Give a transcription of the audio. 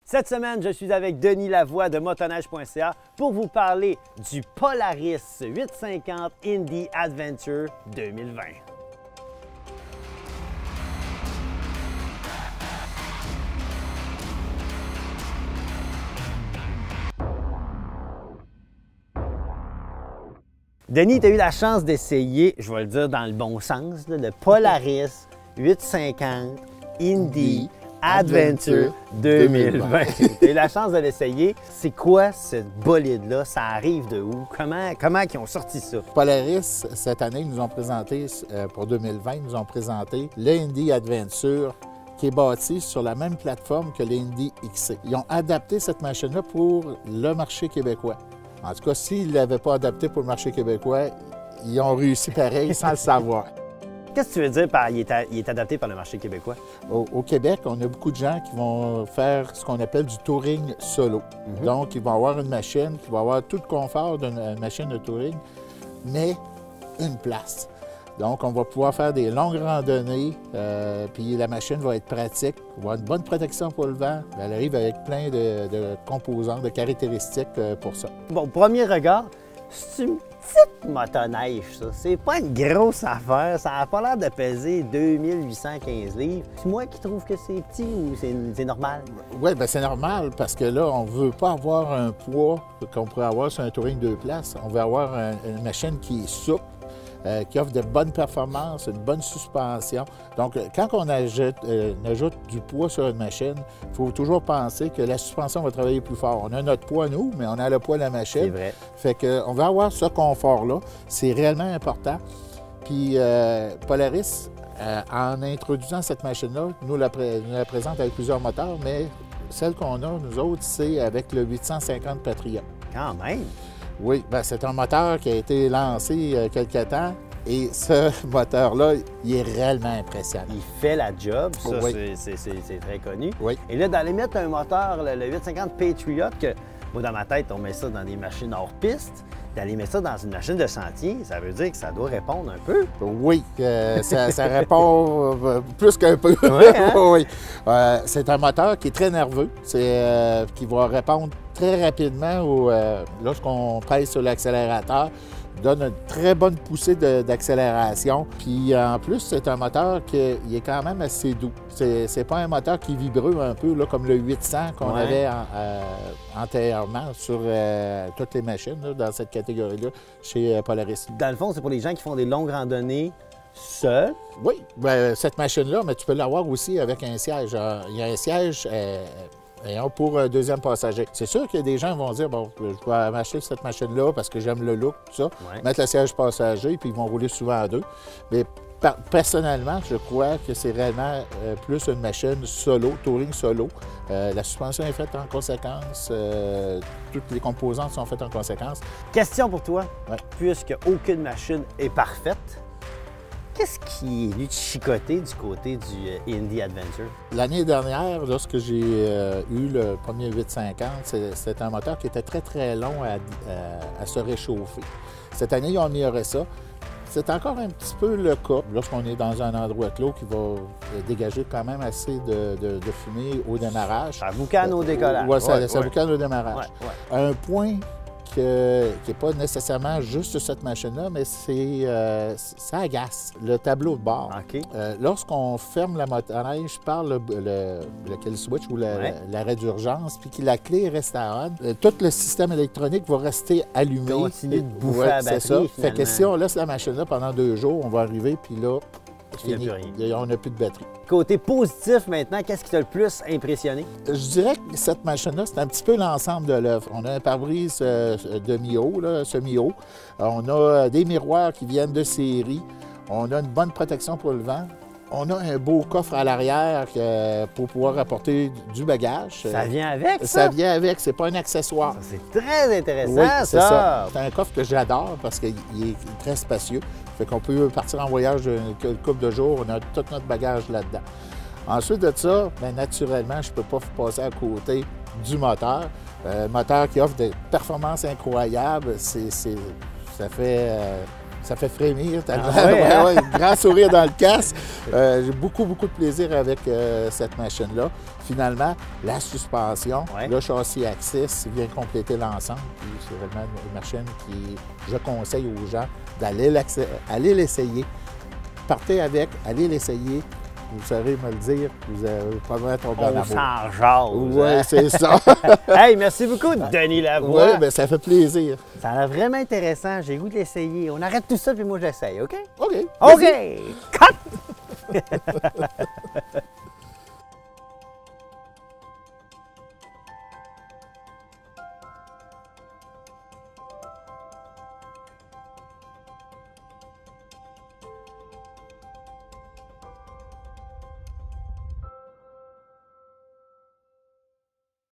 Cette semaine, je suis avec Denis Lavoie de motoneige.ca pour vous parler du Polaris 850 Indy Adventure 2020. Denis, tu as eu la chance d'essayer, je vais le dire dans le bon sens, le Polaris 850 Indy Adventure 2020. Tu as eu la chance de l'essayer. C'est quoi ce bolide-là? Ça arrive de où? Comment ils ont sorti ça? Polaris, cette année, ils nous ont présenté, pour 2020, ils nous ont présenté l'Indy Adventure qui est bâti sur la même plateforme que l'Indy XC. Ils ont adapté cette machine-là pour le marché québécois. En tout cas, s'ils ne l'avaient pas adapté pour le marché québécois, ils ont réussi pareil sans le savoir. Qu'est-ce que tu veux dire par il est adapté par le marché québécois? Au Québec, on a beaucoup de gens qui vont faire ce qu'on appelle du touring solo. Donc, ils vont avoir une machine qui va avoir tout le confort d'une machine de touring, mais une place. Donc, on va pouvoir faire des longues randonnées, puis la machine va être pratique, va avoir une bonne protection pour le vent. Elle arrive avec plein de composants, de caractéristiques pour ça. Bon, premier regard, c'est une petite motoneige, ça. C'est pas une grosse affaire. Ça n'a pas l'air de peser 2815 livres. C'est moi qui trouve que c'est petit ou c'est normal? Oui, bien c'est normal parce que là, on ne veut pas avoir un poids qu'on pourrait avoir sur un touring 2 places. On veut avoir une machine qui est souple, qui offre de bonnes performances, une bonne suspension. Donc, quand on ajoute du poids sur une machine, il faut toujours penser que la suspension va travailler plus fort. On a notre poids, nous, mais on a le poids de la machine. C'est vrai. Fait qu'on va avoir ce confort-là. C'est réellement important. Puis, Polaris, en introduisant cette machine-là, nous la présente avec plusieurs moteurs, mais celle qu'on a, nous autres, c'est avec le 850 Patriot. Quand même! Oui, bien, c'est un moteur qui a été lancé il y a quelque temps et ce moteur-là, il est réellement impressionnant. Il fait la job, ça, oui. c'est très connu. Oui. Et là, d'aller mettre un moteur, le 850 Patriot, que moi, dans ma tête, on met ça dans des machines hors piste, d'aller mettre ça dans une machine de sentier, ça veut dire que ça doit répondre un peu. Oui, ça répond plus qu'un peu. Ouais, hein? Oui. C'est un moteur qui est très nerveux, qui va répondre très rapidement lorsqu'on pèse sur l'accélérateur. Donne une très bonne poussée d'accélération. Puis en plus, c'est un moteur qui est quand même assez doux. C'est pas un moteur qui est vibreux un peu, là, comme le 800 qu'on avait antérieurement sur toutes les machines là, dans cette catégorie-là chez Polaris. Dans le fond, c'est pour les gens qui font des longues randonnées seuls. Oui, bien, cette machine-là, mais tu peux l'avoir aussi avec un siège. Il y a un siège pour un deuxième passager. C'est sûr qu'il y a des gens qui vont dire, bon, je vais m'acheter cette machine-là parce que j'aime le look, tout ça, mettre le siège passager, puis ils vont rouler souvent à deux. Mais personnellement, je crois que c'est réellement plus une machine solo, touring solo. La suspension est faite en conséquence, toutes les composantes sont faites en conséquence. Question pour toi, Ouais. puisque aucune machine est parfaite, qu'est-ce qui est venu te chicoter du côté du Indy Adventure? L'année dernière, lorsque j'ai eu le premier 850, c'était un moteur qui était très, très long à se réchauffer. Cette année, ils ont amélioré ça. C'est encore un petit peu le cas lorsqu'on est dans un endroit clos qui va dégager quand même assez de fumée au démarrage. Ça boucane au décollage. Oui, ça boucane au démarrage. Ouais. Un point qui n'est pas nécessairement juste cette machine-là, mais ça agace, le tableau de bord. OK. Lorsqu'on ferme la motoneige par le kill switch ou l'arrêt d'urgence, puis que la clé reste à on, tout le système électronique va rester allumé. Continue de bouffer la batterie, c'est ça. Fait que finalement. si on laisse la machine là pendant 2 jours, on va arriver, puis là, Il n'y a fini. plus rien. On n'a plus de batterie. Côté positif maintenant, qu'est-ce qui t'a le plus impressionné? Je dirais que cette machine-là, c'est un petit peu l'ensemble de l'œuvre. On a un pare-brise demi-haut, semi-haut. On a des miroirs qui viennent de série. On a une bonne protection pour le vent. On a un beau coffre à l'arrière pour pouvoir apporter du bagage. Ça vient avec, ça? Ça vient avec, c'est pas un accessoire. Ça, c'est très intéressant, Oui, c'est ça. ça. C'est un coffre que j'adore parce qu'il est très spacieux. Fait qu'on peut partir en voyage une couple de jours, on a tout notre bagage là-dedans. Ensuite de ça, bien, naturellement, je ne peux pas passer à côté du moteur. Un moteur qui offre des performances incroyables, Ça fait frémir. ouais, hein? Ouais, grand sourire dans le casque. J'ai beaucoup de plaisir avec cette machine-là. Finalement, la suspension, Ouais. le châssis Axis vient compléter l'ensemble. Puis c'est vraiment une machine qui, je conseille aux gens d'aller l'essayer. Partez avec, allez l'essayer. Vous saurez me le dire, vous allez probablement tomber en On amour. s'en jase. Oui, hein? c'est ça. Hey, merci beaucoup, Denis Lavoie. Oui, bien, ça fait plaisir. Ça a l'air vraiment intéressant. J'ai le goût de l'essayer. On arrête tout ça, puis moi, j'essaye, OK? OK. OK! Cut!